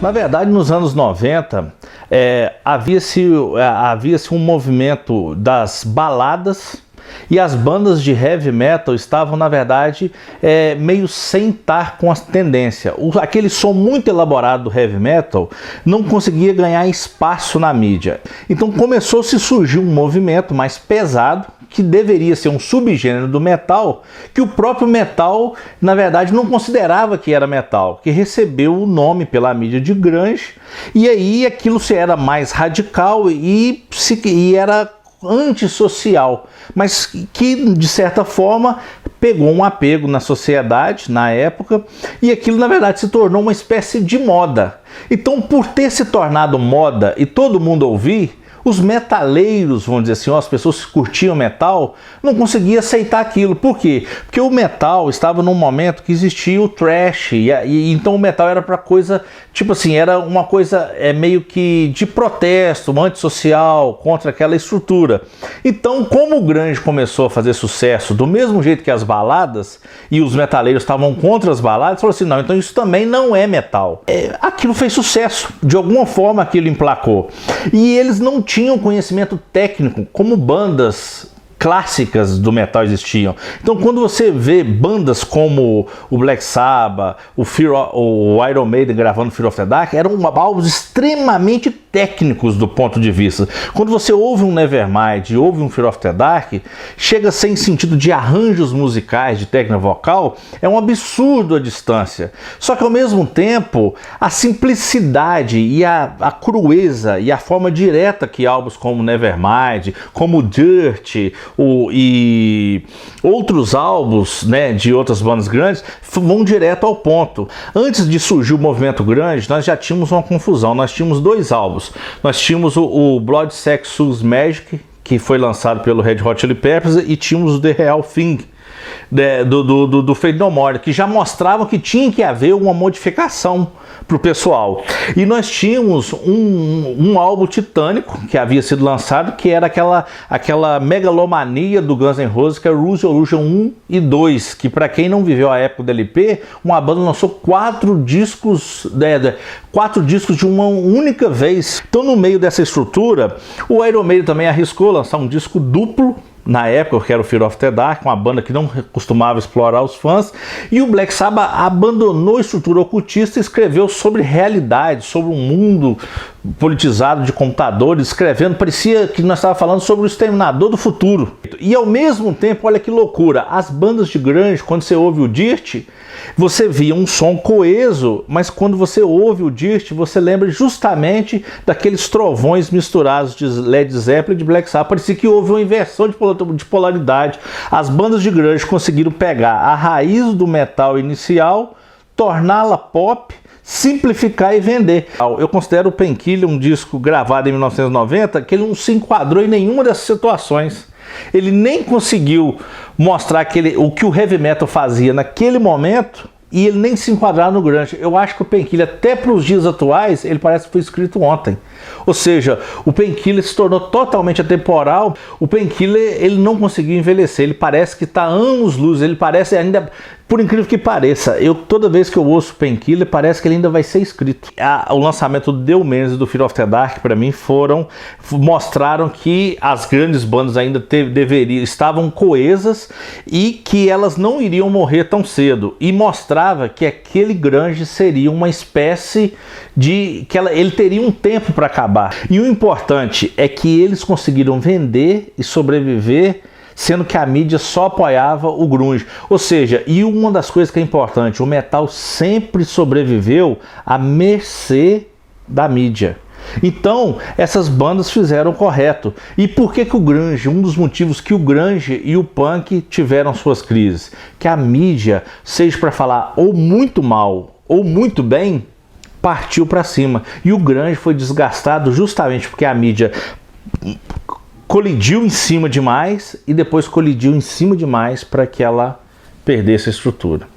Na verdade, nos anos 90, havia-se um movimento das baladas, e as bandas de heavy metal estavam, na verdade, meio sem estar com a tendência. Aquele som muito elaborado do heavy metal não conseguia ganhar espaço na mídia. Então começou-se a surgir um movimento mais pesado, que deveria ser um subgênero do metal, que o próprio metal, na verdade, não considerava que era metal, que recebeu o nome pela mídia de grunge, e aí aquilo se era mais radical e era antissocial, mas que de certa forma pegou um apego na sociedade na época, e aquilo na verdade se tornou uma espécie de moda. Então, por ter se tornado moda e todo mundo ouvir, os metaleiros, vamos dizer assim, as pessoas que curtiam metal, não conseguiam aceitar aquilo. Por quê? Porque o metal estava num momento que existia o thrash, e então o metal era para coisa, tipo assim, era uma coisa meio que de protesto, antissocial, contra aquela estrutura. Então, como o grunge começou a fazer sucesso do mesmo jeito que as baladas, e os metaleiros estavam contra as baladas, falou assim, não, então isso também não é metal. Aquilo fez sucesso, de alguma forma aquilo emplacou. E eles não tinham conhecimento técnico como bandas clássicas do metal existiam. Então, quando você vê bandas como o Black Sabbath, o Iron Maiden gravando Fear of the Dark, eram álbuns extremamente técnicos do ponto de vista. Quando você ouve um Nevermind e ouve um Fear of the Dark, chega a ser em sentido de arranjos musicais, de técnica vocal, é um absurdo a distância. Só que ao mesmo tempo, a simplicidade e a crueza e a forma direta que álbuns como Nevermind, como Dirt, e outros álbuns, né, de outras bandas grandes vão direto ao ponto. Antes de surgir o movimento grunge, nós já tínhamos uma confusão. Nós tínhamos dois álbuns. Nós tínhamos o Blood, Sex, Sugar Magic, que foi lançado pelo Red Hot Chili Peppers, e tínhamos o The Real Thing do Faith No More, que já mostravam que tinha que haver uma modificação para o pessoal. E nós tínhamos um álbum titânico que havia sido lançado, que era aquela megalomania do Guns N' Roses, que é o Resolution 1 e 2, que para quem não viveu a época do LP, uma banda lançou 4 discos de uma única vez. Então, no meio dessa estrutura, o Iron Maiden também arriscou lançar um disco duplo na época, que era o Fear of the Dark, uma banda que não costumava explorar os fãs, e o Black Sabbath abandonou a estrutura ocultista e escreveu sobre realidade, sobre um mundo politizado de computadores, escrevendo, parecia que nós estávamos falando sobre o Exterminador do Futuro. E ao mesmo tempo, olha que loucura, as bandas de grunge, quando você ouve o Dirt, você via um som coeso, mas quando você ouve o Dirt, você lembra justamente daqueles trovões misturados de Led Zeppelin e de Black Sabbath. Parecia que houve uma inversão de polaridade. As bandas de grunge conseguiram pegar a raiz do metal inicial, torná-la pop, simplificar e vender. Eu considero o Painkiller um disco gravado em 1990 que ele não se enquadrou em nenhuma dessas situações. Ele nem conseguiu mostrar o que o heavy metal fazia naquele momento, e ele nem se enquadrar no grunge. Eu acho que o Painkiller, até para os dias atuais, ele parece que foi escrito ontem. Ou seja, o Painkiller se tornou totalmente atemporal. O Painkiller, ele não conseguiu envelhecer. Ele parece que está anos-luz. Ele parece ainda, por incrível que pareça, toda vez que eu ouço Painkiller, parece que ele ainda vai ser escrito. O lançamento do The Men's e do Fear of the Dark, para mim, mostraram que as grandes bandas ainda estavam coesas e que elas não iriam morrer tão cedo. E mostrava que aquele grunge seria uma espécie de... ele teria um tempo para acabar. E o importante é que eles conseguiram vender e sobreviver, sendo que a mídia só apoiava o grunge. Ou seja, e uma das coisas que é importante, o metal sempre sobreviveu à mercê da mídia. Então, essas bandas fizeram o correto. E por que o grunge? Um dos motivos que o grunge e o punk tiveram suas crises. Que a mídia, seja para falar ou muito mal ou muito bem, partiu para cima. E o grunge foi desgastado justamente porque a mídia colidiu em cima demais e depois colidiu em cima demais para que ela perdesse a estrutura.